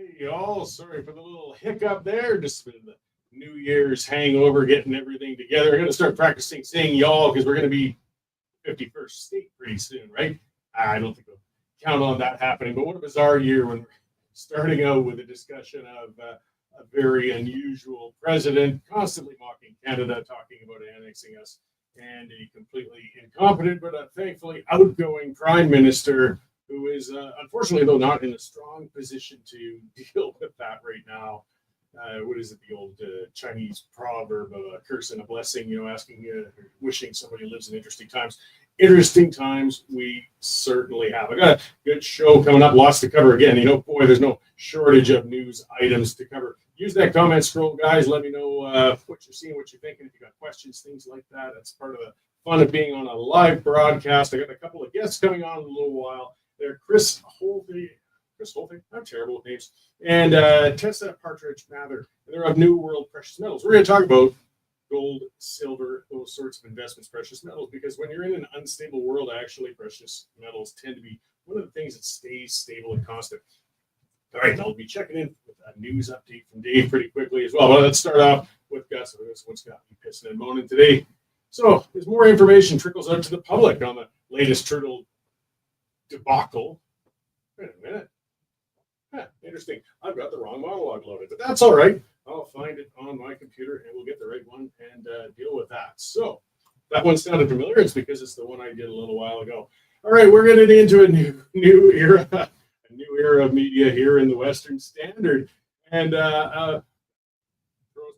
Hey, y'all. Sorry for the little hiccup there. Just been the New Year's hangover, getting everything together. I'm going to start practicing saying y'all because we're going to be 51st state pretty soon, right? I don't think we'll count on that happening. But what a bizarre year when we're starting out with a discussion of a very unusual president constantly mocking Canada, talking about annexing us, and a completely incompetent but thankfully outgoing prime minister who is, unfortunately, though, not in a strong position to deal with that right now. What is it, the old Chinese proverb of a curse and a blessing, wishing somebody lives in interesting times. Interesting times we certainly have. I got a good show coming up, lots to cover again. Boy, there's no shortage of news items to cover. Use that comment scroll, guys. Let me know what you're seeing, what you're thinking. If you got questions, things like that. That's part of the fun of being on a live broadcast. I got a couple of guests coming on in a little while. They're Kris Holthe, I'm terrible with names, and Tessa Partridge-Mather. They're of New World Precious Metals. We're going to talk about gold, silver, those sorts of investments, precious metals, because when you're in an unstable world, actually, precious metals tend to be one of the things that stays stable and constant. All right, I'll be checking in with a news update from Dave pretty quickly as well. But let's start off with Gus. What's got me pissing and moaning today? So, as more information trickles out to the public on the latest Trudeau debacle. Wait a minute. Interesting. I've got the wrong monologue loaded, but that's all right. I'll find it on my computer and we'll get the right one and deal with that. So that one sounded familiar. It's because it's the one I did a little while ago. All right, we're getting into a new era, a new era of media here in the Western Standard, and throws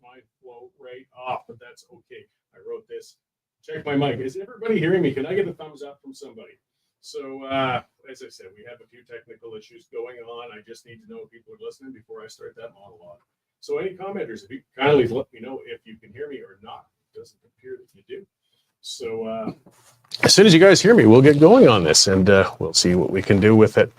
my flow right off, but that's okay. I wrote this. Check my mic. Is everybody hearing me? Can I get a thumbs up from somebody? So, as I said, we have a few technical issues going on. I just need to know if people are listening before I start that monologue. So, any commenters, if you kindly let me know if you can hear me or not. It doesn't appear that you do. So, as soon as you guys hear me, we'll get going on this, and we'll see what we can do with it.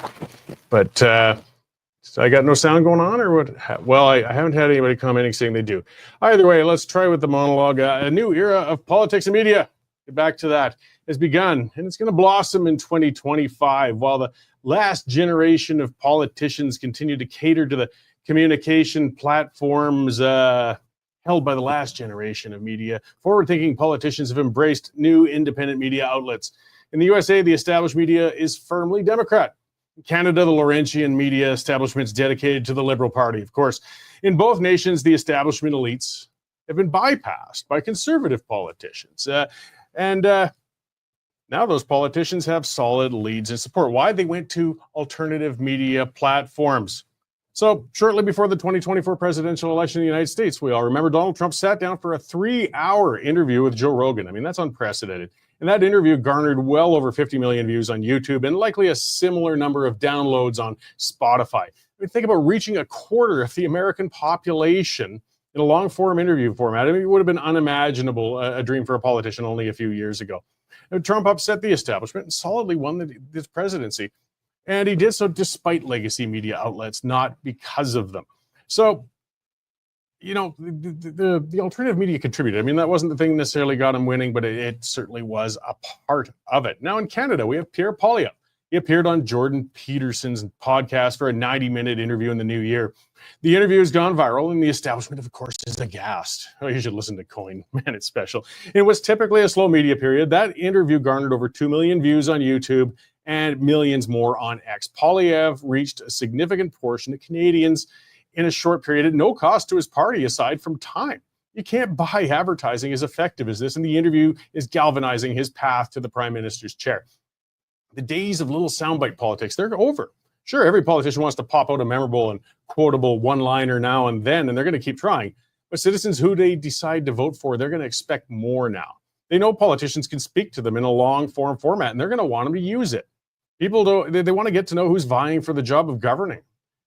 But so I got no sound going on, or what? Well, I haven't had anybody commenting saying they do. Either way, let's try with the monologue. A new era of politics and media. Get back to that. Has begun, and it's going to blossom in 2025 while the last generation of politicians continue to cater to the communication platforms held by the last generation of media. Forward-thinking politicians have embraced new independent media outlets. In the USA, the established media is firmly Democrat. In Canada, the Laurentian media establishment is dedicated to the Liberal Party. Of course, in both nations, the establishment elites have been bypassed by conservative politicians. Now those politicians have solid leads and support. Why? They went to alternative media platforms. So shortly before the 2024 presidential election in the United States, we all remember Donald Trump sat down for a 3-hour interview with Joe Rogan. I mean, that's unprecedented. And that interview garnered well over 50 million views on YouTube and likely a similar number of downloads on Spotify. I mean, think about reaching a quarter of the American population in a long-form interview format. I mean, it would have been unimaginable, a dream for a politician only a few years ago. Trump upset the establishment and solidly won this presidency. And he did so despite legacy media outlets, not because of them. So, the alternative media contributed. I mean, that wasn't the thing necessarily got him winning, but it certainly was a part of it. Now in Canada, we have Pierre Poilievre. He appeared on Jordan Peterson's podcast for a 90-minute interview in the new year. The interview has gone viral, and the establishment, of course, is aghast. Oh, you should listen to Coin. Man, it's special. It was typically a slow media period. That interview garnered over 2 million views on YouTube and millions more on X. Poilievre reached a significant portion of Canadians in a short period at no cost to his party, aside from time. You can't buy advertising as effective as this, and the interview is galvanizing his path to the prime minister's chair. The days of little soundbite politics, they're over. Sure, every politician wants to pop out a memorable and quotable one-liner now and then, and they're going to keep trying. But citizens who they decide to vote for, they're going to expect more now. They know politicians can speak to them in a long-form format, and they're going to want them to use it. People they want to get to know who's vying for the job of governing,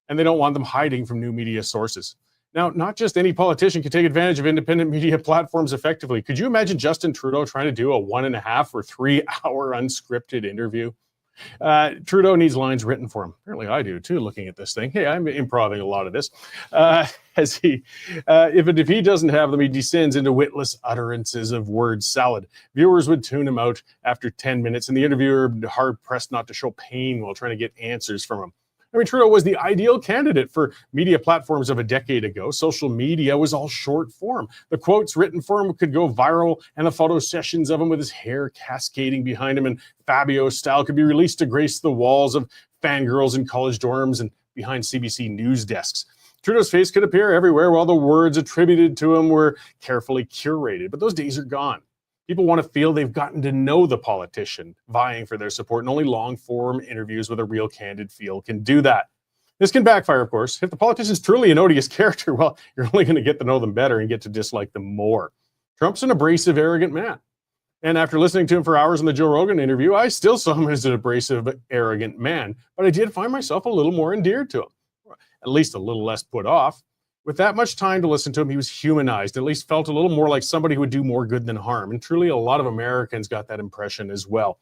and they don't want them hiding from new media sources. Now, not just any politician can take advantage of independent media platforms effectively. Could you imagine Justin Trudeau trying to do a 1.5 or 3 hour unscripted interview? Trudeau needs lines written for him. Apparently I do too, looking at this thing. Hey, I'm improvising a lot of this. If he doesn't have them, he descends into witless utterances of word salad. Viewers would tune him out after 10 minutes, and the interviewer hard-pressed not to show pain while trying to get answers from him. I mean, Trudeau was the ideal candidate for media platforms of a decade ago. Social media was all short form. The quotes written for him could go viral, and the photo sessions of him with his hair cascading behind him in Fabio style could be released to grace the walls of fangirls in college dorms and behind CBC news desks. Trudeau's face could appear everywhere while the words attributed to him were carefully curated. But those days are gone. People want to feel they've gotten to know the politician vying for their support, and only long-form interviews with a real candid feel can do that. This can backfire, of course. If the politician's truly an odious character, well, you're only going to get to know them better and get to dislike them more. Trump's an abrasive, arrogant man. And after listening to him for hours in the Joe Rogan interview, I still saw him as an abrasive, arrogant man. But I did find myself a little more endeared to him, at least a little less put off. With that much time to listen to him, he was humanized, at least felt a little more like somebody who would do more good than harm. And truly, a lot of Americans got that impression as well.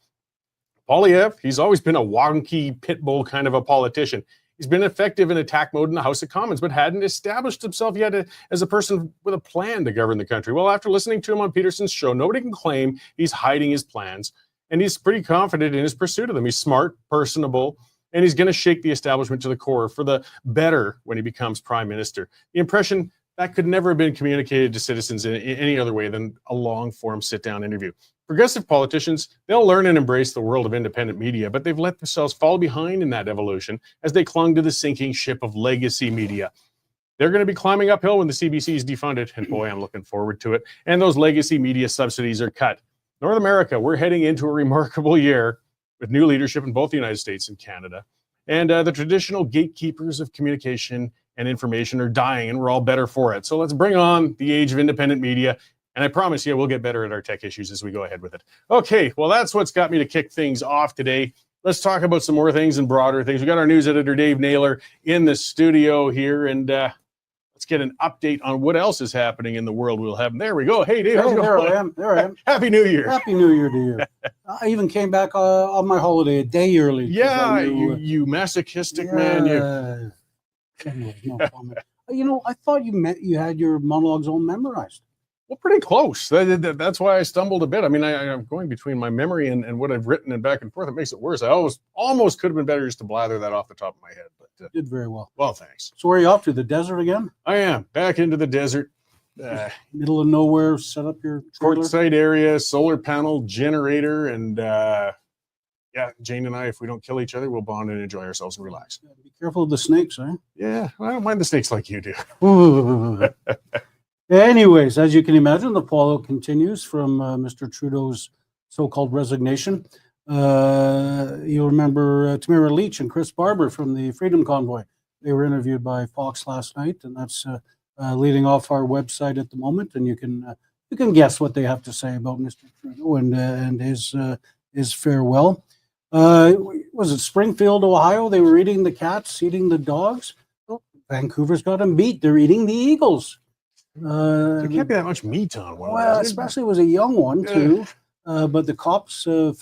Poilievre, he's always been a wonky pit bull kind of a politician. He's been effective in attack mode in the House of Commons, but hadn't established himself yet as a person with a plan to govern the country. Well, after listening to him on Peterson's show, nobody can claim he's hiding his plans, and he's pretty confident in his pursuit of them. He's smart, personable, and he's going to shake the establishment to the core for the better when he becomes prime minister. The impression that could never have been communicated to citizens in any other way than a long-form sit-down interview. Progressive politicians, they'll learn and embrace the world of independent media, but they've let themselves fall behind in that evolution as they clung to the sinking ship of legacy media. They're going to be climbing uphill when the CBC is defunded, and boy, I'm looking forward to it, and those legacy media subsidies are cut. North America, we're heading into a remarkable year with new leadership in both the United States and Canada. And the traditional gatekeepers of communication and information are dying, and we're all better for it. So let's bring on the age of independent media. And I promise you, we'll get better at our tech issues as we go ahead with it. Okay, well, that's what's got me to kick things off today. Let's talk about some more things and broader things. We got our news editor, Dave Naylor, in the studio here, and let's get an update on what else is happening in the world. We'll have. There we go. Hey, Dave. Hey, there I am. Happy New Year. Happy New Year to you. I even came back on my holiday a day early. Yeah, you masochistic man. You. Anyway, no comment. I thought you had your monologues all memorized. Well, pretty close. That's why I stumbled a bit. I mean, I'm going between my memory and what I've written and back and forth. It makes it worse. I almost could have been better just to blather that off the top of my head. But you did very well. Well, thanks. So where are you off to? The desert again? I am. Back into the desert. Middle of nowhere, set up your trailer? Quartzsite area, solar panel, generator, and Jane and I, if we don't kill each other, we'll bond and enjoy ourselves and relax. Be careful of the snakes, eh? Yeah, I don't mind the snakes like you do. Anyways, as you can imagine, the fallout continues from Mr. Trudeau's so-called resignation. You'll remember Tamara Leach and Kris Barber from the Freedom Convoy. They were interviewed by Fox last night, and that's leading off our website at the moment. And you can guess what they have to say about Mr. Trudeau and his farewell. Was it Springfield, Ohio? They were eating the cats, eating the dogs. Well, Vancouver's got them beat. They're eating the eagles. There can't be that much meat on one. Well, especially it was a young one too. But the cops went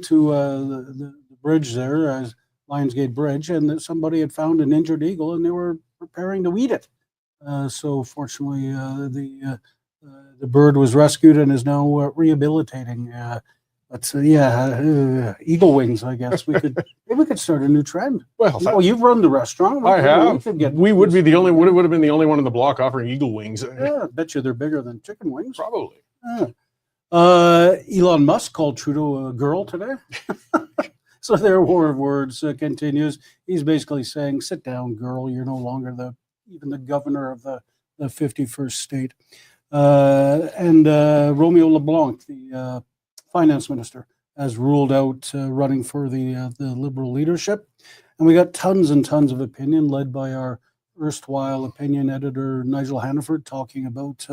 to the bridge there, as Lionsgate Bridge, and somebody had found an injured eagle, and they were preparing to eat it. So fortunately, the bird was rescued and is now rehabilitating. Eagle wings. I guess we could start a new trend. Well, you've run the restaurant. I have. We would be the only. Would have been the only one on the block offering eagle wings. Yeah, I bet you they're bigger than chicken wings. Probably. Elon Musk called Trudeau a girl today. So their war of words continues. He's basically saying, "Sit down, girl. You're no longer even the governor of the 51st state." And Romeo LeBlanc, the finance minister, has ruled out running for the Liberal leadership. And we got tons and tons of opinion led by our erstwhile opinion editor, Nigel Hannaford, talking about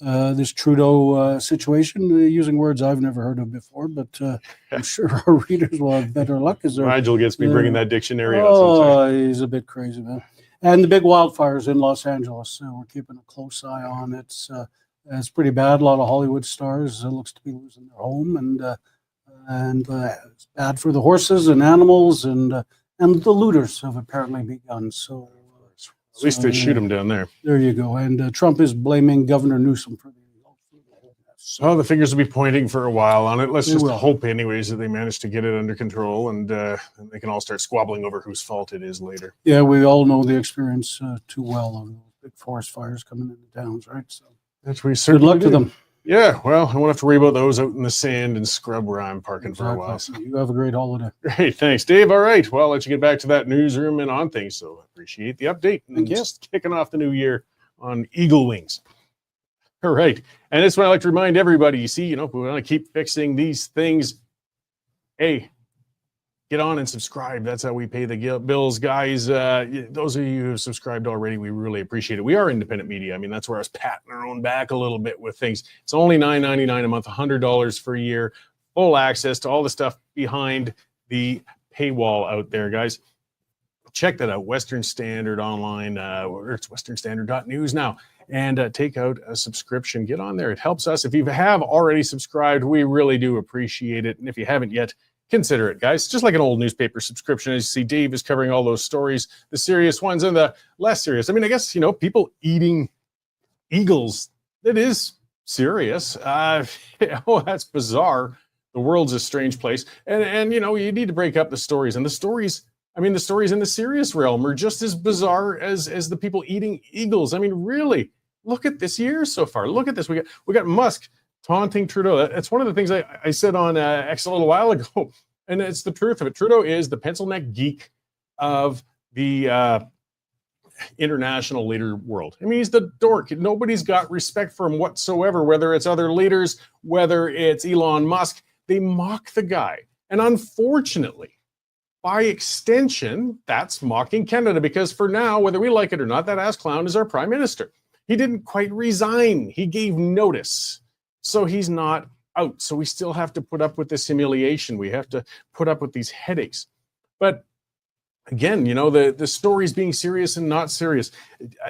this Trudeau situation, using words I've never heard of before, but I'm sure our readers will have better luck. Nigel gets me bringing that dictionary out sometimes. He's a bit crazy, man. And the big wildfires in Los Angeles, we're keeping a close eye on. It's pretty bad. A lot of Hollywood stars looks to be losing their home, and it's bad for the horses and animals, and the looters have apparently begun. So at least they shoot them down there. There you go. And Trump is blaming Governor Newsom for the whole mess. So the fingers will be pointing for a while on it. Let's They just will. hope, anyways, that they manage to get it under control and they can all start squabbling over whose fault it is later. Yeah, we all know the experience too well of those big forest fires coming into towns, right? So That's we good certainly luck to do. them. Yeah, well, I won't have to worry about those out in the sand and scrub where I'm parking for a while. So. You have a great holiday. Great, thanks, Dave. All right, well, I'll let you get back to that newsroom and on things. So appreciate the update. And Thank you. just kicking off the new year on eagle wings. All right, and that's what I like to remind everybody. You see, we want to keep fixing these things. Hey, get on and subscribe. That's how we pay the bills, guys. Those of you who have subscribed already, we really appreciate it. We are independent media. I mean, that's where I was patting our own back a little bit with things. It's only $9.99 a month, $100 for a year, full access to all the stuff behind the paywall out there, guys. Check that out, Western Standard online, or it's westernstandard.news now, and take out a subscription. Get on there. It helps us. If you have already subscribed, we really do appreciate it. And if you haven't yet, consider it, guys. Just like an old newspaper subscription. As you see, Dave is covering all those stories, the serious ones and the less serious. I mean, I guess, people eating eagles, it is serious. That's bizarre. The world's a strange place. And you need to break up the stories. And the stories in the serious realm are just as bizarre as the people eating eagles. I mean, really, look at this year so far. Look at this. We got Musk taunting Trudeau. That's one of the things I said on X a little while ago, and it's the truth of it. Trudeau is the pencil neck geek of the international leader world. I mean, he's the dork. Nobody's got respect for him whatsoever, whether it's other leaders, whether it's Elon Musk. They mock the guy. And unfortunately, by extension, that's mocking Canada, because for now, whether we like it or not, that ass clown is our prime minister. He didn't quite resign. He gave notice. So he's not out. So we still have to put up with this humiliation. We have to put up with these headaches. But again, the stories being serious and not serious.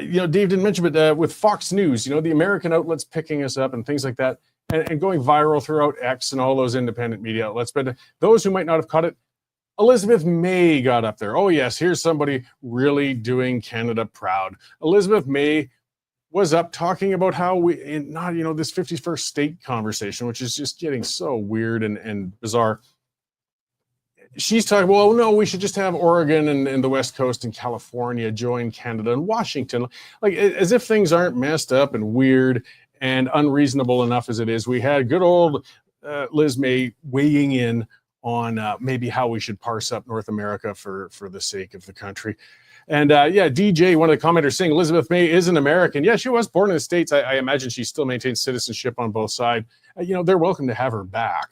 Dave didn't mention, but with Fox News, the American outlets picking us up and things like that, and going viral throughout X and all those independent media outlets. But those who might not have caught it, Elizabeth May got up there. Oh, yes, here's somebody really doing Canada proud. Elizabeth May was up talking about how this 51st state conversation, which is just getting so weird and bizarre. She's talking, well, no, we should just have Oregon and the West Coast and California join Canada and Washington. Like, as if things aren't messed up and weird and unreasonable enough as it is. We had good old Liz May weighing in on maybe how we should parse up North America for the sake of the country. And DJ, one of the commenters, saying Elizabeth May is an American. Yeah, she was born in the States. I imagine she still maintains citizenship on both sides. They're welcome to have her back.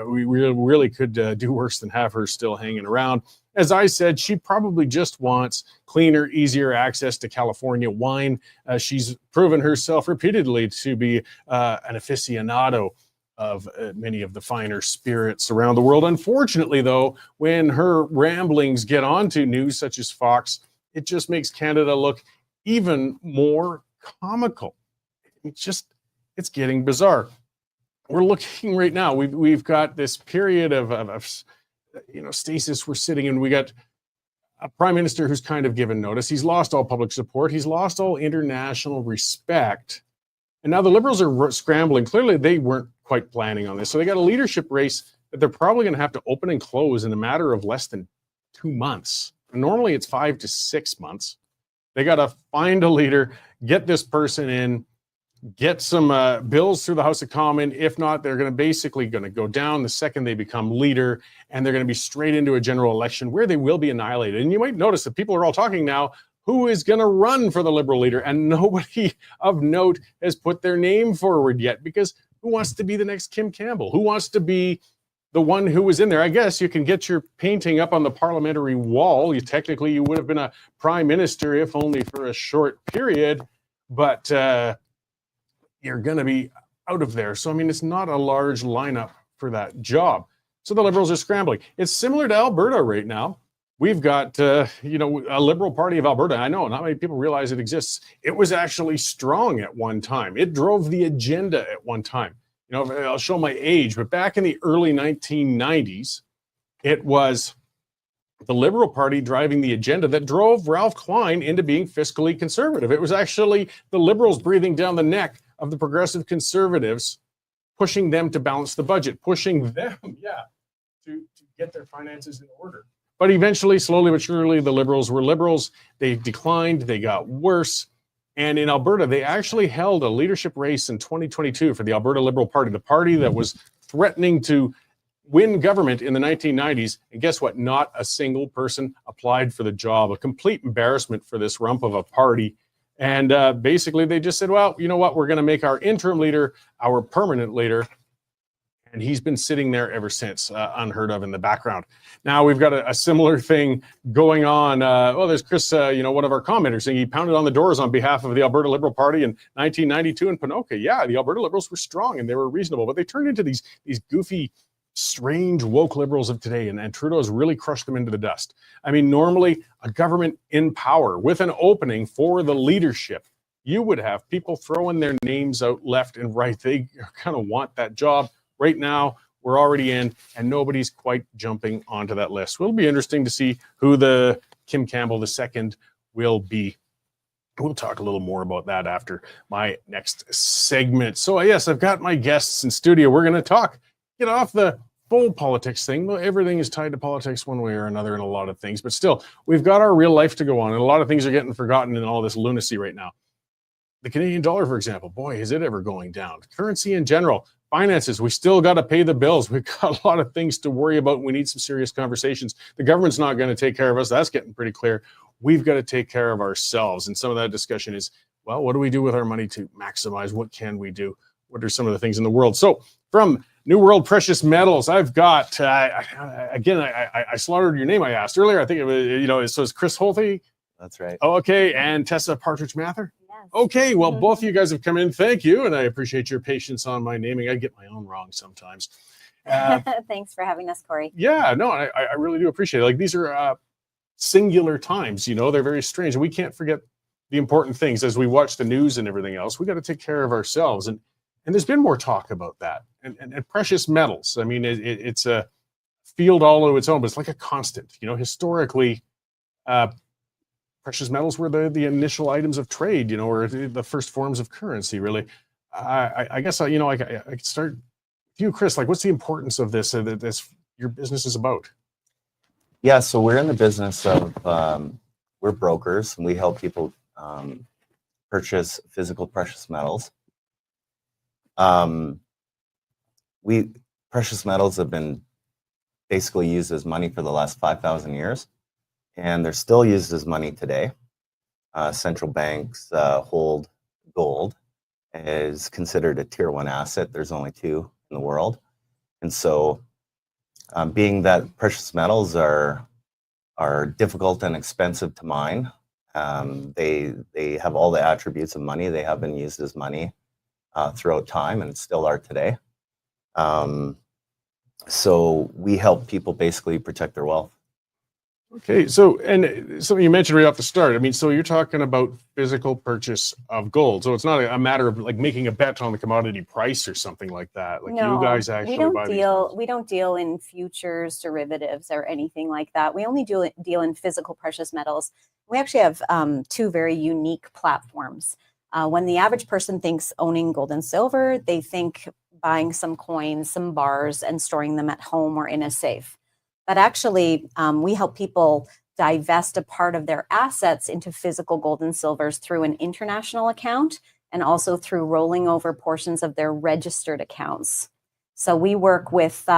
We really could do worse than have her still hanging around. As I said, she probably just wants cleaner, easier access to California wine. She's proven herself repeatedly to be an aficionado of many of the finer spirits around the world. Unfortunately, though, when her ramblings get onto news such as Fox, it just makes Canada look even more comical. It's getting bizarre. We're looking right now. We've got this period of stasis we're sitting in. We got a prime minister who's kind of given notice. He's lost all public support. He's lost all international respect. And now the Liberals are scrambling. Clearly, they weren't quite planning on this. So they got a leadership race that they're probably going to have to open and close in a matter of less than 2 months. And normally it's 5 to 6 months. They got to find a leader, get this person in, get some bills through the House of Commons. If not, they're going to go down the second they become leader, and they're going to be straight into a general election where they will be annihilated. And you might notice that people are all talking now, who is going to run for the Liberal leader? And nobody of note has put their name forward yet, because who wants to be the next Kim Campbell? Who wants to be the one who was in there? I guess you can get your painting up on the parliamentary wall. Technically, you would have been a prime minister, if only for a short period, but you're going to be out of there. So, it's not a large lineup for that job. So the Liberals are scrambling. It's similar to Alberta right now. We've got, a Liberal Party of Alberta. I know not many people realize it exists. It was actually strong at one time. It drove the agenda at one time. I'll show my age, but back in the early 1990s, it was the Liberal Party driving the agenda that drove Ralph Klein into being fiscally conservative. It was actually the Liberals breathing down the neck of the progressive conservatives pushing them to balance the budget, pushing them, to get their finances in order. But eventually, slowly but surely, the Liberals were Liberals. They declined. They got worse. And in Alberta, they actually held a leadership race in 2022 for the Alberta Liberal Party, the party that was threatening to win government in the 1990s. And guess what? Not a single person applied for the job. A complete embarrassment for this rump of a party. And basically, they just said, well, you know what? We're going to make our interim leader our permanent leader. And he's been sitting there ever since, unheard of in the background. Now we've got a similar thing going on. There's Kris, one of our commenters, saying he pounded on the doors on behalf of the Alberta Liberal Party in 1992 in Ponoka. Yeah, the Alberta Liberals were strong and they were reasonable, but they turned into these goofy, strange, woke Liberals of today, and Trudeau's really crushed them into the dust. I mean, normally a government in power with an opening for the leadership, you would have people throwing their names out left and right. They kind of want that job. Right now, we're already in, and nobody's quite jumping onto that list. It'll be interesting to see who the Kim Campbell II will be. We'll talk a little more about that after my next segment. So, yes, I've got my guests in studio. We're going to get off the full politics thing. Everything is tied to politics one way or another in a lot of things. But still, we've got our real life to go on, and a lot of things are getting forgotten in all this lunacy right now. The Canadian dollar, for example, boy, is it ever going down. Currency in general. Finances, we still got to pay the bills. We've got a lot of things to worry about. We need some serious conversations. The government's not going to take care of us. That's getting pretty clear. We've got to take care of ourselves. And some of that discussion is, well, what do we do with our money to maximize? What can we do? What are some of the things in the world? So from New World Precious Metals, I've got, I slaughtered your name I asked earlier. I think it was, so it's Kris Holthe. That's right. Okay, and Tessa Partridge-Mather. Yes. Okay, well, both of you guys have come in. Thank you, and I appreciate your patience on my naming. I get my own wrong sometimes. Thanks for having us, Cory. Yeah, no, I really do appreciate it. Like, these are singular times, they're very strange. And we can't forget the important things as we watch the news and everything else. We got to take care of ourselves. And there's been more talk about that. And precious metals, I mean, it's a field all of its own, but it's like a constant. Historically, precious metals were the initial items of trade, or the first forms of currency, really. I guess, I could start with you, Kris. Like, what's the importance of this, that your business is about? Yeah, so we're in the business of, we're brokers, and we help people purchase physical precious metals. Precious metals have been basically used as money for the last 5,000 years. And they're still used as money today. Central banks hold gold is considered a tier 1 asset. There's only 2 in the world. And so being that precious metals are difficult and expensive to mine, they have all the attributes of money. They have been used as money throughout time and still are today. So we help people basically protect their wealth. Okay, so, and something you mentioned right off the start, I mean, so you're talking about physical purchase of gold. So it's not a matter of like making a bet on the commodity price or something like that. Like, No, you guys actually buy these metals. we don't deal in futures, derivatives, or anything like that. We only deal in physical precious metals. We actually have 2 very unique platforms. When the average person thinks owning gold and silver, they think buying some coins, some bars, and storing them at home or in a safe. But actually, we help people divest a part of their assets into physical gold and silvers through an international account and also through rolling over portions of their registered accounts. So we work with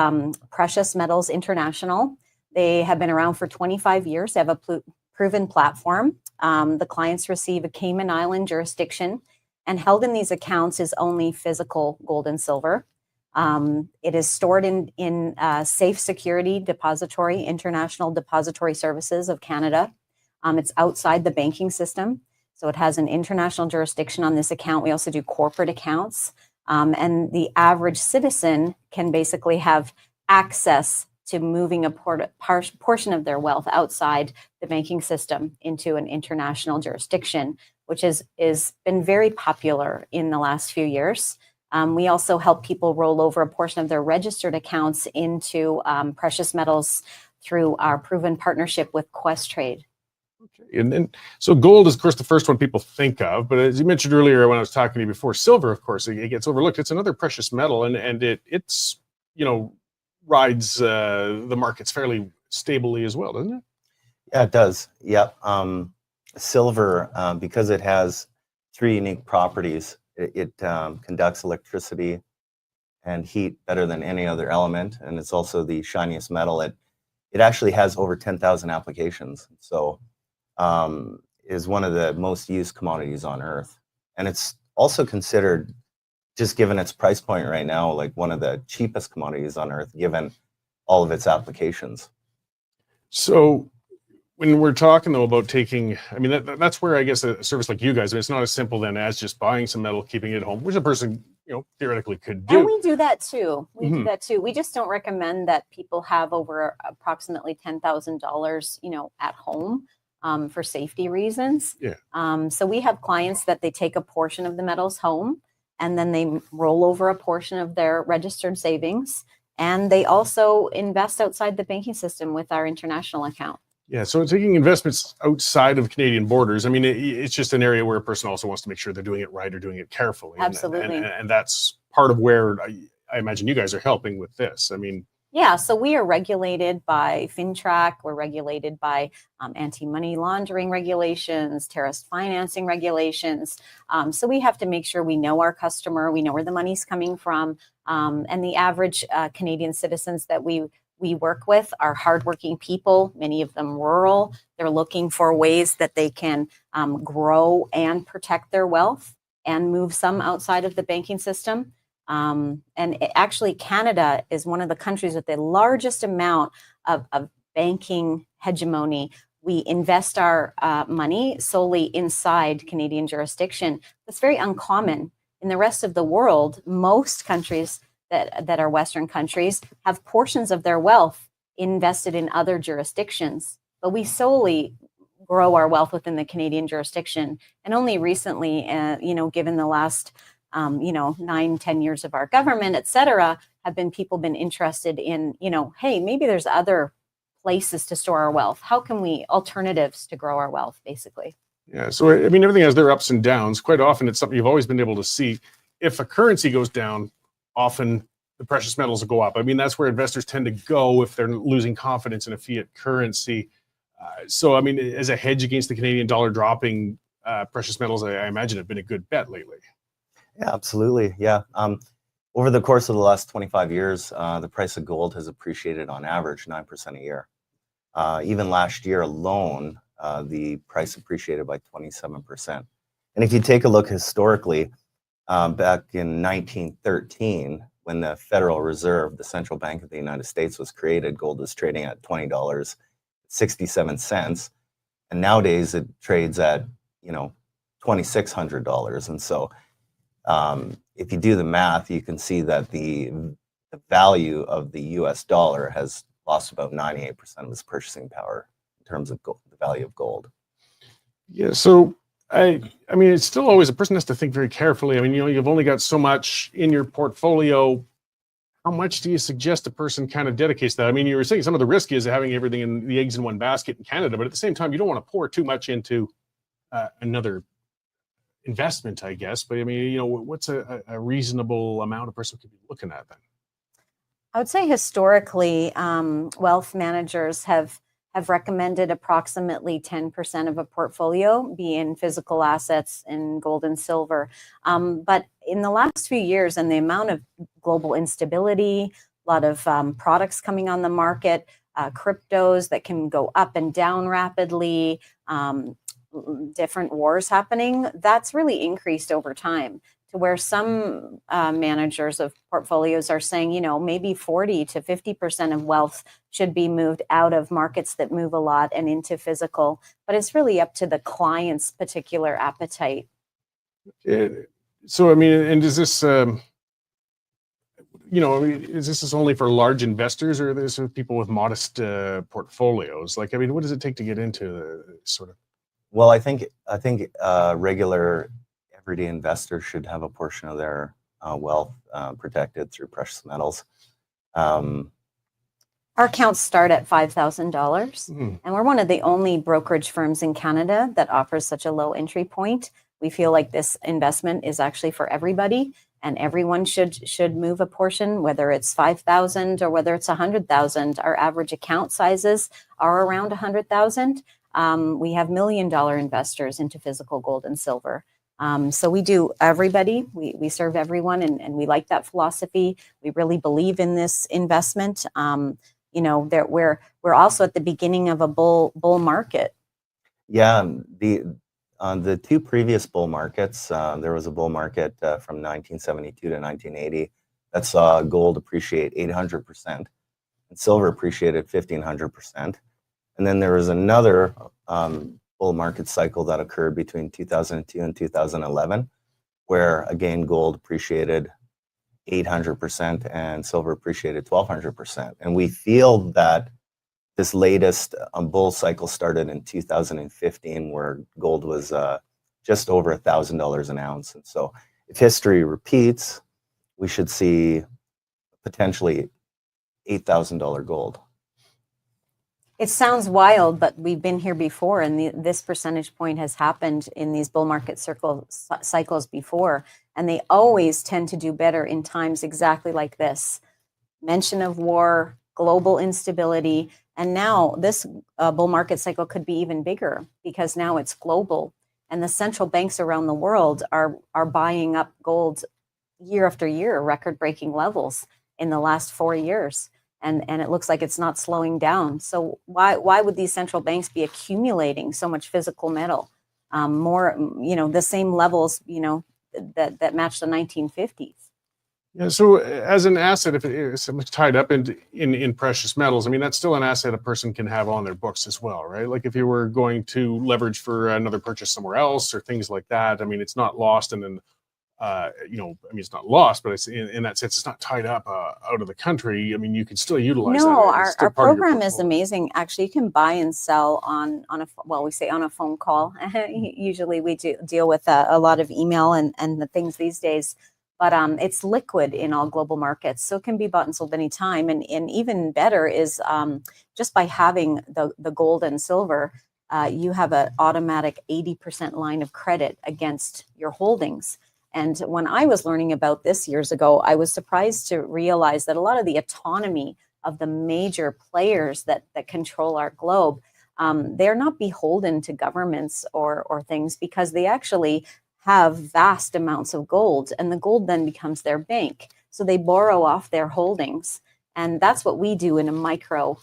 Precious Metals International. They have been around for 25 years. They have a proven platform. The clients receive a Cayman Island jurisdiction, and held in these accounts is only physical gold and silver. It is stored in Safe Security Depository, International Depository Services of Canada. It's outside the banking system, so it has an international jurisdiction on this account. We also do corporate accounts, and the average citizen can basically have access to moving a portion of their wealth outside the banking system into an international jurisdiction, which is been very popular in the last few years. We also help people roll over a portion of their registered accounts into precious metals through our proven partnership with Questrade. Okay, And then, so gold is, of course, the first one people think of. But as you mentioned earlier, when I was talking to you before, silver, of course, it gets overlooked. It's another precious metal, and it's rides the markets fairly stably as well, doesn't it? Yeah, it does. Yep. Silver, because it has three unique properties, it conducts electricity and heat better than any other element, and it's also the shiniest metal. It actually has over 10,000 applications, so is one of the most used commodities on Earth, and it's also considered, just given its price point right now, like one of the cheapest commodities on Earth, given all of its applications. So when we're talking though about taking, I mean, that's where I guess a service like you guys, I mean, it's not as simple then as just buying some metal, keeping it at home, which a person, theoretically could do. And we do that too. We do Mhm. that too. We just don't recommend that people have over approximately $10,000, at home for safety reasons. Yeah. So we have clients that they take a portion of the metals home and then they roll over a portion of their registered savings. And they also invest outside the banking system with our international account. Yeah, so taking investments outside of Canadian borders, I mean, it's just an area where a person also wants to make sure they're doing it right or doing it carefully. Absolutely. And that's part of where I imagine you guys are helping with this. I mean, yeah, so we are regulated by FinTrack. We're regulated by anti-money laundering regulations, terrorist financing regulations. So we have to make sure we know our customer, we know where the money's coming from. And the average Canadian citizens that we work with are hardworking people, many of them rural. They're looking for ways that they can grow and protect their wealth and move some outside of the banking system. Actually, Canada is one of the countries with the largest amount of banking hegemony. We invest our money solely inside Canadian jurisdiction. That's very uncommon. In the rest of the world, most countries that are Western countries have portions of their wealth invested in other jurisdictions, but we solely grow our wealth within the Canadian jurisdiction. And only recently, given the last 9-10 years of our government, et cetera, have people been interested in, hey, maybe there's other places to store our wealth. How can we alternatives to grow our wealth, basically? Yeah. So, I mean, everything has their ups and downs. Quite often it's something you've always been able to see. If a currency goes down, often the precious metals will go up. I mean, that's where investors tend to go if they're losing confidence in a fiat currency. So, I mean, as a hedge against the Canadian dollar dropping, precious metals, I imagine, have been a good bet lately. Yeah, absolutely. Yeah. Over the course of the last 25 years, the price of gold has appreciated on average 9% a year. Even last year alone, the price appreciated by 27%. And if you take a look historically, back in 1913, when the Federal Reserve, the central bank of the United States, was created, gold was trading at $20.67. And nowadays it trades at, $2,600. And so if you do the math, you can see that the value of the US dollar has lost about 98% of its purchasing power in terms of gold, the value of gold. Yeah. So I mean, it's still always, a person has to think very carefully. I mean, you've only got so much in your portfolio. How much do you suggest a person kind of dedicates that? I mean, you were saying some of the risk is having everything in the eggs in one basket in Canada, but at the same time, you don't want to pour too much into another investment, I guess. But I mean, what's a reasonable amount a person could be looking at then? I would say historically, wealth managers have recommended approximately 10% of a portfolio be in physical assets in gold and silver. But in the last few years, and the amount of global instability, a lot of products coming on the market, cryptos that can go up and down rapidly, different wars happening, that's really increased over time, to where some managers of portfolios are saying, maybe 40 to 50% of wealth should be moved out of markets that move a lot and into physical. But it's really up to the client's particular appetite. So, I mean, and is this, is this only for large investors, or is this people with modest portfolios? Like, I mean, what does it take to get into sort of? Well, I think regular everyday investors should have a portion of their wealth protected through precious metals. Our accounts start at $5,000, Mhm. and we're one of the only brokerage firms in Canada that offers such a low entry point. We feel like this investment is actually for everybody, and everyone should move a portion, whether it's 5,000 or whether it's 100,000. Our average account sizes are around 100,000. We have $1 million investors into physical gold and silver. So we do everybody. We serve everyone, and we like that philosophy. We really believe in this investment. You know, that we're also at the beginning of a bull market. Yeah, the two previous bull markets, there was a bull market from 1972 to 1980 that saw gold appreciate 800% and silver appreciated 1,500%. And then there was another bull market cycle that occurred between 2002 and 2011, where again gold appreciated 800% and silver appreciated 1,200%. And we feel that this latest bull cycle started in 2015, where gold was just over $1,000 an ounce. And so if history repeats, we should see potentially $8,000 gold. It sounds wild, but we've been here before, and this percentage point has happened in these bull market cycles before, and they always tend to do better in times exactly like this. Mention of war, global instability, and now this bull market cycle could be even bigger because now it's global, and the central banks around the world are buying up gold year after year, record-breaking levels in the last 4 years. And it looks like it's not slowing down. So why would these central banks be accumulating so much physical metal? More, the same levels, that match the 1950s. Yeah. So as an asset, if it's tied up in precious metals, I mean, that's still an asset a person can have on their books as well, right? Like if you were going to leverage for another purchase somewhere else or things like that, I mean, it's not lost and then it's not lost, but it's in that sense, it's not tied up out of the country. I mean, you can still utilize that. No, It's still our part of your program is portfolio. amazing. Actually, you can buy and sell on we say on a phone call. Usually we deal with a lot of email and the things these days, but it's liquid in all global markets. So it can be bought and sold anytime. And even better is just by having the gold and silver, you have an automatic 80% line of credit against your holdings. And when I was learning about this years ago, I was surprised to realize that a lot of the autonomy of the major players that control our globe, they're not beholden to governments or things because they actually have vast amounts of gold, and the gold then becomes their bank. So they borrow off their holdings. And that's what we do in a micro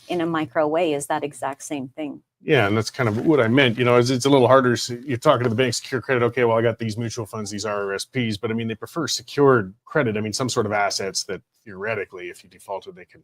way, is that exact same thing. Yeah, and that's kind of what I meant. Is it's a little harder. You're talking to the bank, secure credit. Okay, well, I got these mutual funds, these RRSPs, but I mean, they prefer secured credit. I mean, some sort of assets that theoretically, if you defaulted, they can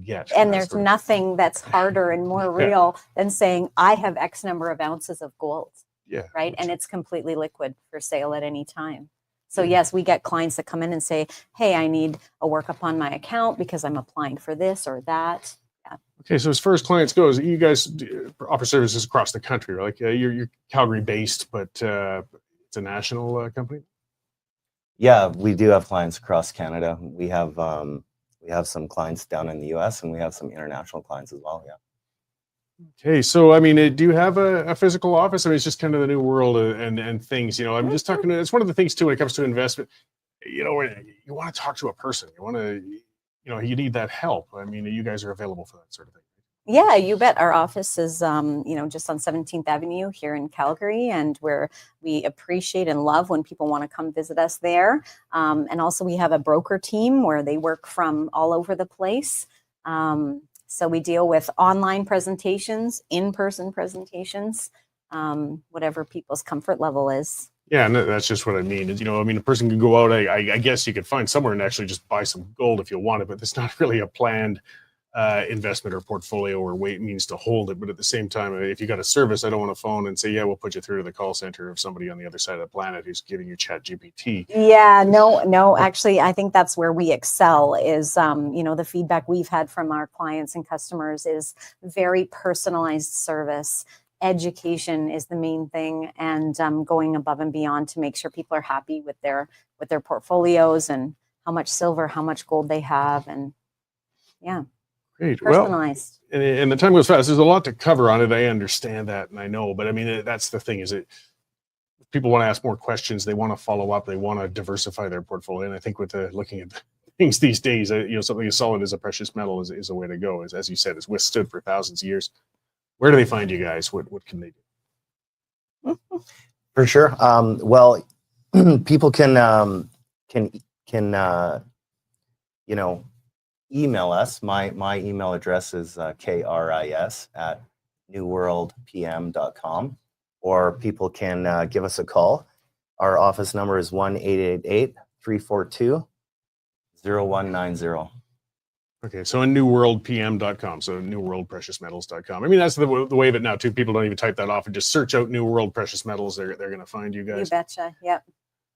get. And there's nothing that's harder and more real than saying, I have X number of ounces of gold. Yeah. Right. And it's completely liquid for sale at any time. So yes, we get clients that come in and say, hey, I need a workup on my account because I'm applying for this or that. Yeah. Okay, so as far as clients goes, you guys offer services across the country, right? Like you're Calgary based, but it's a national company. Yeah, we do have clients across Canada. We have some clients down in the U.S. and we have some international clients as well. Yeah. Okay, so I mean, do you have a physical office? I mean, it's just kind of the new world and things. I'm just talking. It's one of the things too when it comes to investment. You want to talk to a person. You want to. You need that help. I mean, you guys are available for that sort of thing. Yeah, you bet. Our office is, just on 17th Avenue here in Calgary, and we appreciate and love when people want to come visit us there. And also we have a broker team where they work from all over the place. So we deal with online presentations, in-person presentations, whatever people's comfort level is. Yeah, and that's just what I mean. Is, a person can go out. I guess you could find somewhere and actually just buy some gold if you want it, but it's not really a planned investment or portfolio or means to hold it. But at the same time, if you got a service, I don't want to phone and say, yeah, we'll put you through to the call center of somebody on the other side of the planet who's giving you chat GPT. Yeah, no, actually, I think that's where we excel is, the feedback we've had from our clients and customers is very personalized service. Education is the main thing, and going above and beyond to make sure people are happy with their portfolios and how much silver, how much gold they have, and yeah. Great. Well, personalized. and the time goes fast. There's a lot to cover on it. I understand that, and I know, but I mean, that's the thing. Is it people want to ask more questions? They want to follow up. They want to diversify their portfolio. And I think with looking at things these days, something as solid as a precious metal is a way to go. As you said, it's withstood for thousands of years. Where do they find you guys? What can they do? For sure. Well, people can email us. My email address is kris@newworldpm.com, or people can give us a call. Our office number is 1-888-342-0190. Okay, so on newworldpm.com, so newworldpreciousmetals.com. I mean, that's the way of it now too. People don't even type that off and just search out New World Precious Metals. They're going to find you You guys. betcha. Yep.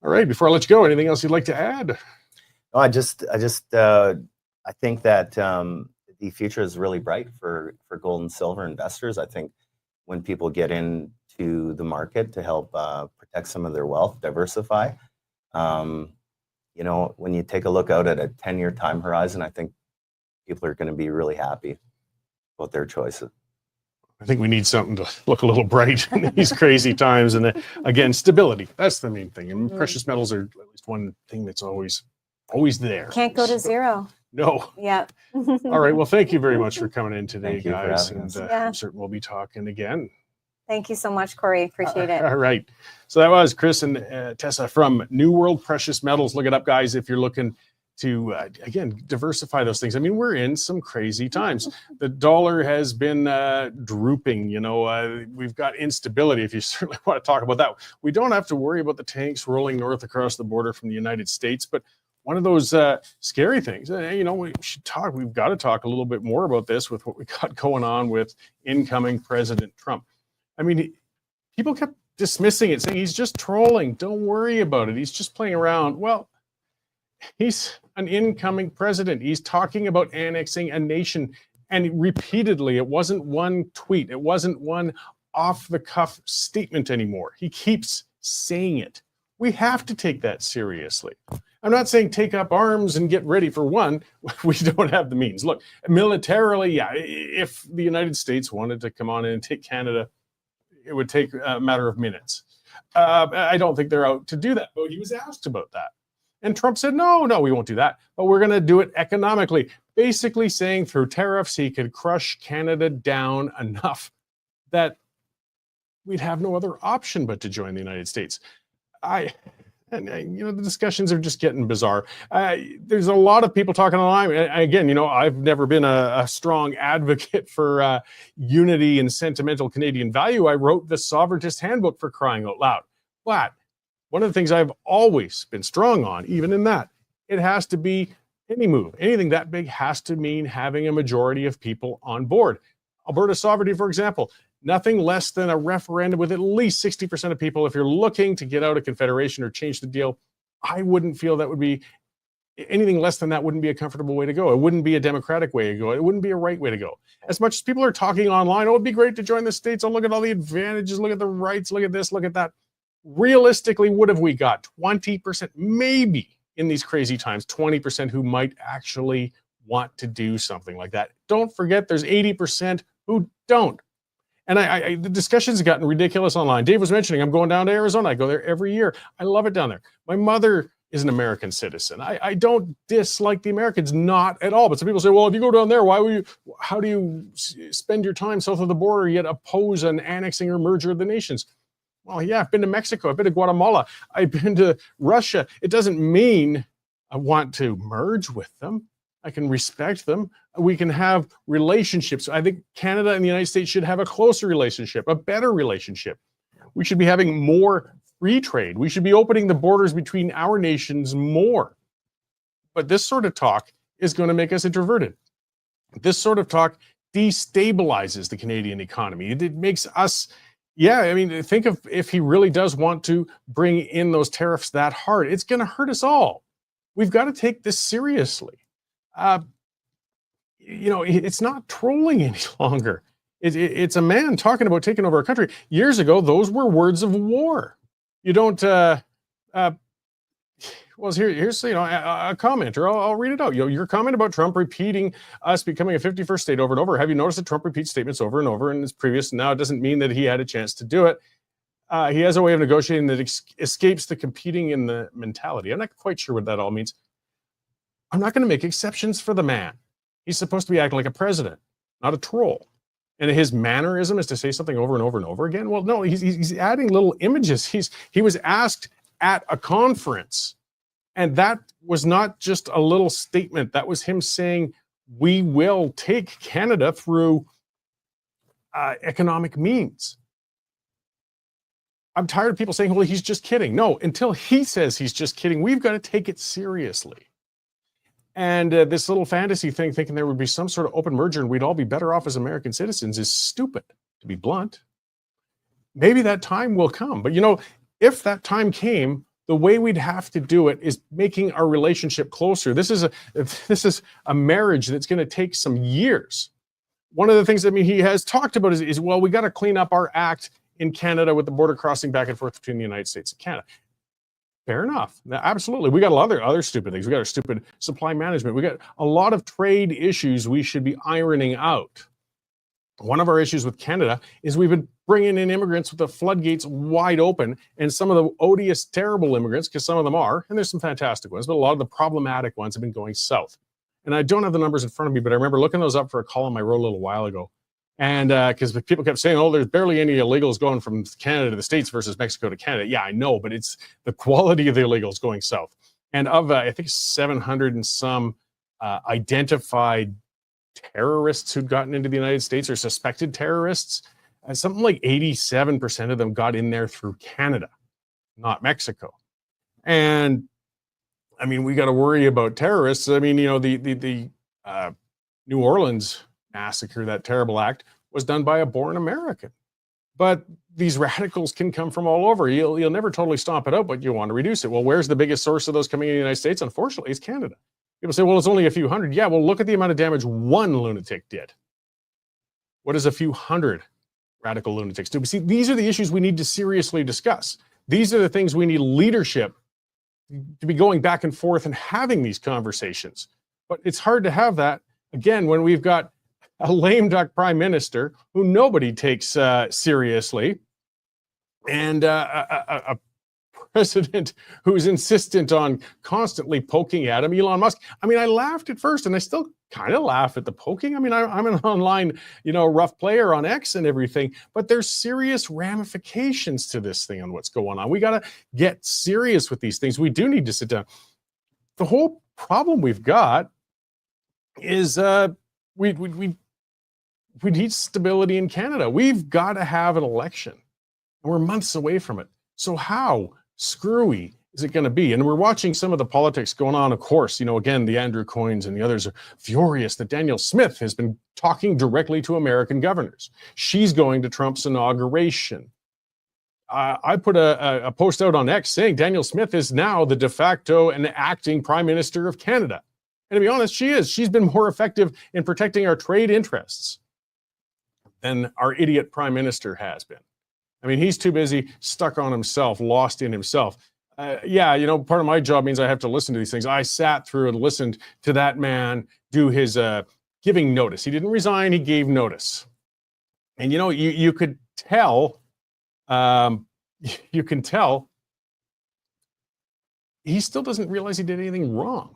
All right, before I let you go, anything else you'd like to add? No, I think that the future is really bright for gold and silver investors. I think when people get into the market to help protect some of their wealth, diversify, when you take a look out at a 10-year time horizon, I think people are going to be really happy about their choices. I think we need something to look a little bright in these crazy times. And again, stability. That's the main thing. And precious metals are at least one thing that's always there. Can't go to zero. No. Yep. All right. Well, thank you very much for coming in today, Thank you for guys. having And us. Yeah. I'm certain we'll be talking again. Thank you so much, Cory. Appreciate it. All right. So that was Kris and Tessa from New World Precious Metals. Look it up, guys, if you're looking to, again, diversify those things. I mean, we're in some crazy times. The dollar has been drooping. We've got instability, if you certainly want to talk about that. We don't have to worry about the tanks rolling north across the border from the United States, but one of those scary things, we've got to talk a little bit more about this with what we got going on with incoming President Trump. I mean, people kept dismissing it, saying he's just trolling. Don't worry about it. He's just playing around. Well, he's an incoming president. He's talking about annexing a nation. And repeatedly, it wasn't one tweet. It wasn't one off-the-cuff statement anymore. He keeps saying it. We have to take that seriously. I'm not saying take up arms and get ready for one. We don't have the means. Look, militarily, yeah, if the United States wanted to come on in and take Canada, it would take a matter of minutes. I don't think they're out to do that, but he was asked about that. And Trump said, no, we won't do that, but we're going to do it economically. Basically saying through tariffs, he could crush Canada down enough that we'd have no other option but to join the United States. The discussions are just getting bizarre. There's a lot of people talking online. Again, I've never been a strong advocate for unity and sentimental Canadian value. I wrote the Sovereigntist Handbook, for crying out loud. But one of the things I've always been strong on, even in that, it has to be any move. Anything that big has to mean having a majority of people on board. Alberta sovereignty, for example, nothing less than a referendum with at least 60% of people. If you're looking to get out of Confederation or change the deal, I wouldn't feel that would be anything less than that wouldn't be a comfortable way to go. It wouldn't be a democratic way to go. It wouldn't be a right way to go. As much as people are talking online, it'd be great to join the states. Oh, look at all the advantages. Look at the rights. Look at this. Look at that. Realistically, what have we got? 20%, maybe in these crazy times, 20% who might actually want to do something like that. Don't forget, there's 80% who don't. And the discussions have gotten ridiculous online. Dave was mentioning, I'm going down to Arizona. I go there every year. I love it down there. My mother is an American citizen. I don't dislike the Americans, not at all. But some people say, well, if you go down there, how do you spend your time south of the border yet oppose an annexing or merger of the nations? Well, yeah, I've been to Mexico. I've been to Guatemala. I've been to Russia. It doesn't mean I want to merge with them. I can respect them. We can have relationships. I think Canada and the United States should have a closer relationship, a better relationship. We should be having more free trade. We should be opening the borders between our nations more. But this sort of talk is going to make us introverted. This sort of talk destabilizes the Canadian economy. It makes us, think of if he really does want to bring in those tariffs that hard, it's going to hurt us all. We've got to take this seriously. It's not trolling any longer. It's a man talking about taking over a country. Years ago, those were words of war. You don't well, here's a comment, or I'll read it out. Your comment about Trump repeating us becoming a 51st state over and over. Have you noticed that Trump repeats statements over and over in his previous? Now, it doesn't mean that he had a chance to do it. He has a way of negotiating that escapes the competing in the mentality. I'm not quite sure what that all means. I'm not going to make exceptions for the man. He's supposed to be acting like a president, not a troll. And his mannerism is to say something over and over and over again. Well, no, he's adding little images. He was asked at a conference, and that was not just a little statement. That was him saying, we will take Canada through economic means. I'm tired of people saying, well, he's just kidding. No, until he says he's just kidding, we've got to take it seriously. And this little fantasy thing, thinking there would be some sort of open merger and we'd all be better off as American citizens, is stupid, to be blunt. Maybe that time will come. But, if that time came, the way we'd have to do it is making our relationship closer. This is a marriage that's going to take some years. One of the things, he has talked about is well, we got to clean up our act in Canada with the border crossing back and forth between the United States and Canada. Fair enough. Absolutely. We got a lot of other stupid things. We got our stupid supply management. We got a lot of trade issues we should be ironing out. One of our issues with Canada is we've been bringing in immigrants with the floodgates wide open, and some of the odious, terrible immigrants, because some of them are, and there's some fantastic ones, but a lot of the problematic ones have been going south. And I don't have the numbers in front of me, but I remember looking those up for a column I wrote a little while ago. And because people kept saying, oh, there's barely any illegals going from Canada to the States versus Mexico to Canada. Yeah, I know, but it's the quality of the illegals going south. And of, I think, 700 and some identified terrorists who'd gotten into the United States, or suspected terrorists, something like 87% of them got in there through Canada, not Mexico. And we got to worry about terrorists. The New Orleans massacre, that terrible act, was done by a born American. But these radicals can come from all over. You'll never totally stomp it out, but you want to reduce it. Well, where's the biggest source of those coming in the United States? Unfortunately, it's Canada. People say, well, it's only a few hundred. Yeah, well, look at the amount of damage one lunatic did. What does a few hundred radical lunatics do? But see, these are the issues we need to seriously discuss. These are the things we need leadership to be going back and forth and having these conversations. But it's hard to have that, again, when we've got a lame duck prime minister who nobody takes seriously, and a president who's insistent on constantly poking at him, Elon Musk. I laughed at first, and I still kind of laugh at the poking. I'm an online, rough player on X and everything, but there's serious ramifications to this thing and what's going on. We got to get serious with these things. We do need to sit down. The whole problem we've got is we need stability in Canada. We've got to have an election, and we're months away from it. So how screwy is it going to be? And we're watching some of the politics going on, of course. Again, the Andrew Coynes and the others are furious that Danielle Smith has been talking directly to American governors. She's going to Trump's inauguration. I put a post out on X saying Danielle Smith is now the de facto and acting Prime Minister of Canada. And to be honest, she is. She's been more effective in protecting our trade interests than our idiot Prime Minister has been. He's too busy, stuck on himself, lost in himself. Part of my job means I have to listen to these things. I sat through and listened to that man do his giving notice. He didn't resign, he gave notice. And you could tell, he still doesn't realize he did anything wrong.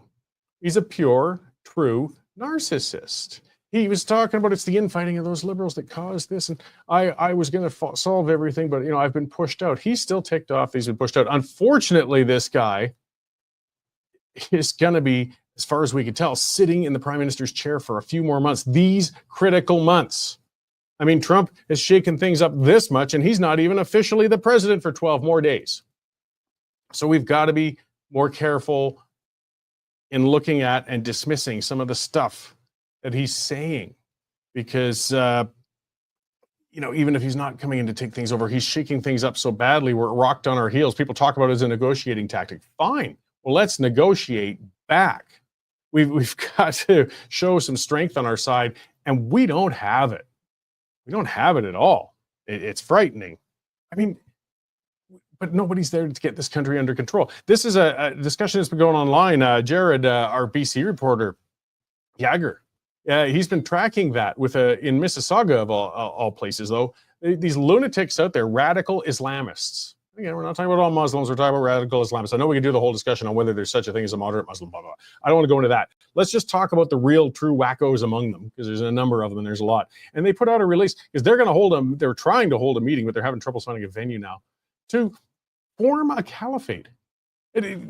He's a pure, true narcissist. He was talking about it's the infighting of those liberals that caused this, and I was going to solve everything, but I've been pushed out. He's still ticked off. He's been pushed out. Unfortunately, this guy is going to be, as far as we can tell, sitting in the Prime Minister's chair for a few more months. These critical months. Trump has shaken things up this much, and he's not even officially the president for 12 more days. So we've got to be more careful in looking at and dismissing some of the stuff that he's saying, because even if he's not coming in to take things over, he's shaking things up so badly we're rocked on our heels. People talk about it as a negotiating tactic. Fine, well, let's negotiate back. We've got to show some strength on our side, and we don't have it. We don't have it at all. It's frightening. but nobody's there to get this country under control. This is a discussion that's been going online. Jared, our BC reporter, Yager, he's been tracking that with in Mississauga of all places, though. These lunatics out there, radical Islamists. Again, we're not talking about all Muslims, we're talking about radical Islamists. I know we can do the whole discussion on whether there's such a thing as a moderate Muslim, blah, blah, blah. I don't want to go into that. Let's just talk about the real, true wackos among them, because there's a number of them, and there's a lot. And they put out a release, because they're trying to hold a meeting, but they're having trouble finding a venue now, to form a caliphate.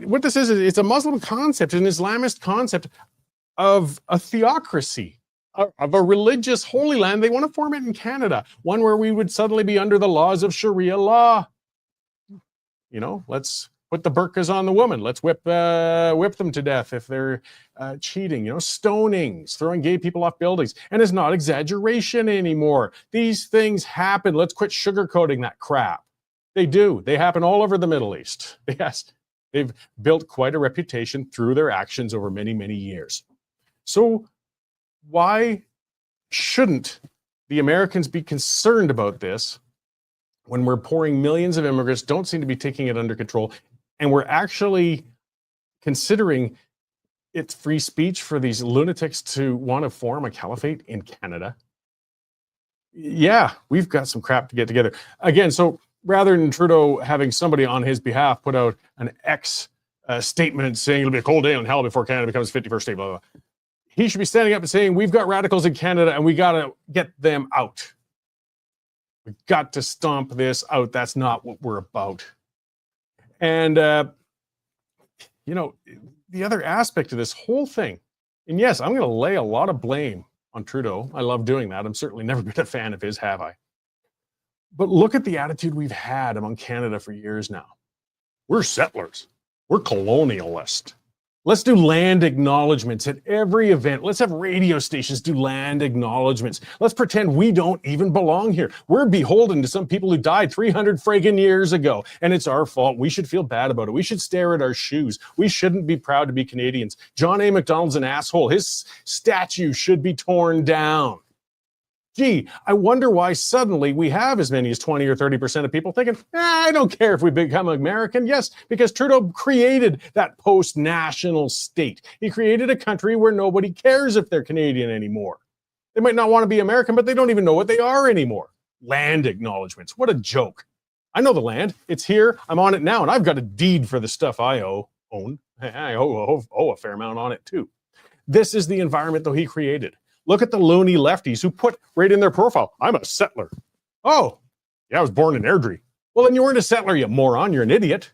What this is, it's a Muslim concept, an Islamist concept of a theocracy, of a religious holy land. They want to form it in Canada, one where we would suddenly be under the laws of Sharia law. You know, let's put the burqas on the woman. Let's whip them to death if they're cheating. You know, stonings, throwing gay people off buildings. And it's not exaggeration anymore. These things happen. Let's quit sugarcoating that crap. They do. They happen all over the Middle East. Yes, they've built quite a reputation through their actions over many, many years. So why shouldn't the Americans be concerned about this when we're pouring millions of immigrants, don't seem to be taking it under control, and we're actually considering it's free speech for these lunatics to want to form a caliphate in Canada? Yeah, we've got some crap to get together. Again, so rather than Trudeau having somebody on his behalf put out an statement saying it'll be a cold day in hell before Canada becomes 51st state, blah, blah, blah, he should be standing up and saying, we've got radicals in Canada and we got to get them out. We've got to stomp this out. That's not what we're about. And, you know, the other aspect of this whole thing, and yes, I'm going to lay a lot of blame on Trudeau. I love doing that. I'm certainly never been a fan of his, have I? But look at the attitude we've had among Canada for years now. We're settlers. We're colonialist. Let's do land acknowledgements at every event. Let's have radio stations do land acknowledgements. Let's pretend we don't even belong here. We're beholden to some people who died 300 friggin' years ago, and it's our fault. We should feel bad about it. We should stare at our shoes. We shouldn't be proud to be Canadians. John A. Macdonald's an asshole. His statue should be torn down. Gee, I wonder why suddenly we have as many as 20 or 30% of people thinking, I don't care if we become American. Yes, because Trudeau created that post-national state. He created a country where nobody cares if they're Canadian anymore. They might not want to be American, but they don't even know what they are anymore. Land acknowledgements. What a joke. I know the land. It's here. I'm on it now, and I've got a deed for the stuff I own. I owe a fair amount on it, too. This is the environment, though, he created. Look at the loony lefties who put right in their profile, I'm a settler. Oh, yeah, I was born in Airdrie. Well, then you weren't a settler, you moron. You're an idiot.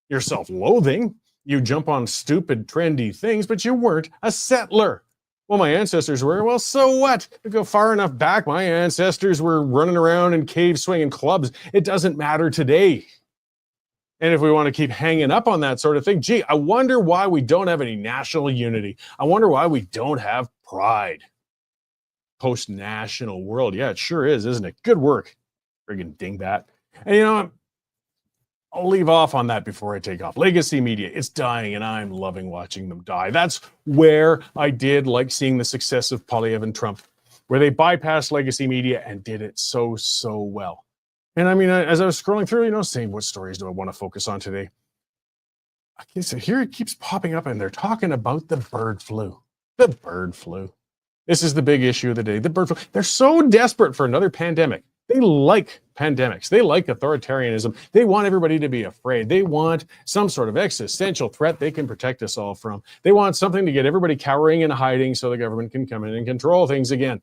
You're self-loathing. You jump on stupid, trendy things, but you weren't a settler. Well, my ancestors were. Well, so what? To go far enough back, my ancestors were running around in caves swinging clubs. It doesn't matter today. And if we want to keep hanging up on that sort of thing, gee, I wonder why we don't have any national unity. I wonder why we don't have pride. Post-national world. Yeah, it sure is, isn't it? Good work, friggin' dingbat. And you know what? I'll leave off on that before I take off. Legacy media, it's dying, and I'm loving watching them die. That's where I did like seeing the success of Poilievre and Trump, where they bypassed legacy media and did it so well. And I mean, as I was scrolling through, you know, saying what stories do I want to focus on today? Okay, so here it keeps popping up, and they're talking about the bird flu. The bird flu. This is the big issue of the day. The bird flu. They're so desperate for another pandemic. They like pandemics. They like authoritarianism. They want everybody to be afraid. They want some sort of existential threat they can protect us all from. They want something to get everybody cowering and hiding so the government can come in and control things again.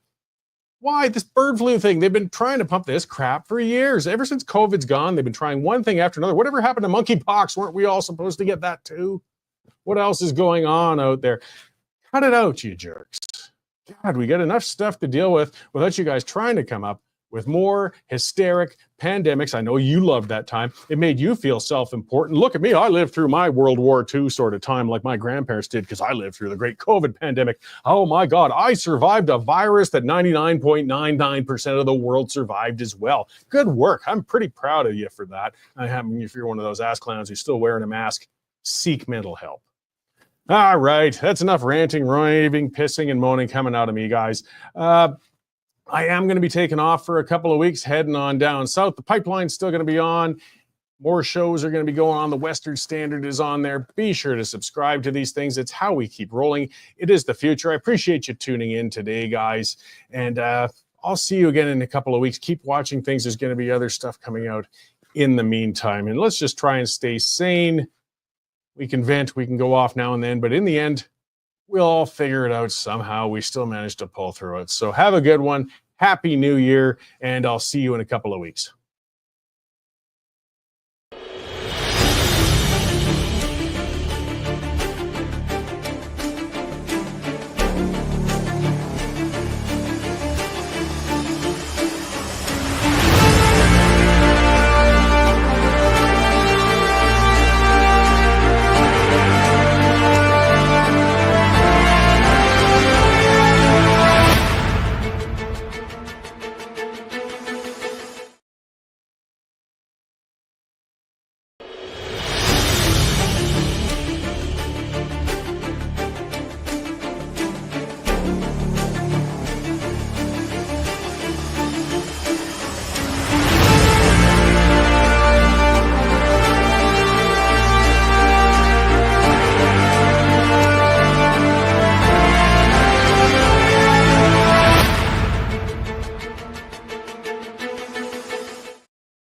Why? This bird flu thing. They've been trying to pump this crap for years. Ever since COVID's gone, they've been trying one thing after another. Whatever happened to monkeypox? Weren't we all supposed to get that too? What else is going on out there? Cut it out, you jerks. God, we got enough stuff to deal with without you guys trying to come up with more hysteric pandemics. I know you loved that time. It made you feel self-important. Look at me. I lived through my World War II sort of time like my grandparents did because I lived through the great COVID pandemic. Oh my God, I survived a virus that 99.99% of the world survived as well. Good work. I'm pretty proud of you for that. If you're one of those ass clowns who's still wearing a mask, seek mental help. All right, that's enough ranting, raving, pissing, and moaning coming out of me, guys. I am going to be taking off for a couple of weeks, heading on down south. The pipeline's still going to be on. More shows are going to be going on. The Western Standard is on there. Be sure to subscribe to these things. It's how we keep rolling. It is the future. I appreciate you tuning in today, guys. And I'll see you again in a couple of weeks. Keep watching things. There's going to be other stuff coming out in the meantime. And let's just try and stay sane. We can vent. We can go off now and then. But in the end, we'll all figure it out somehow. We still managed to pull through it. So have a good one. Happy New Year. And I'll see you in a couple of weeks.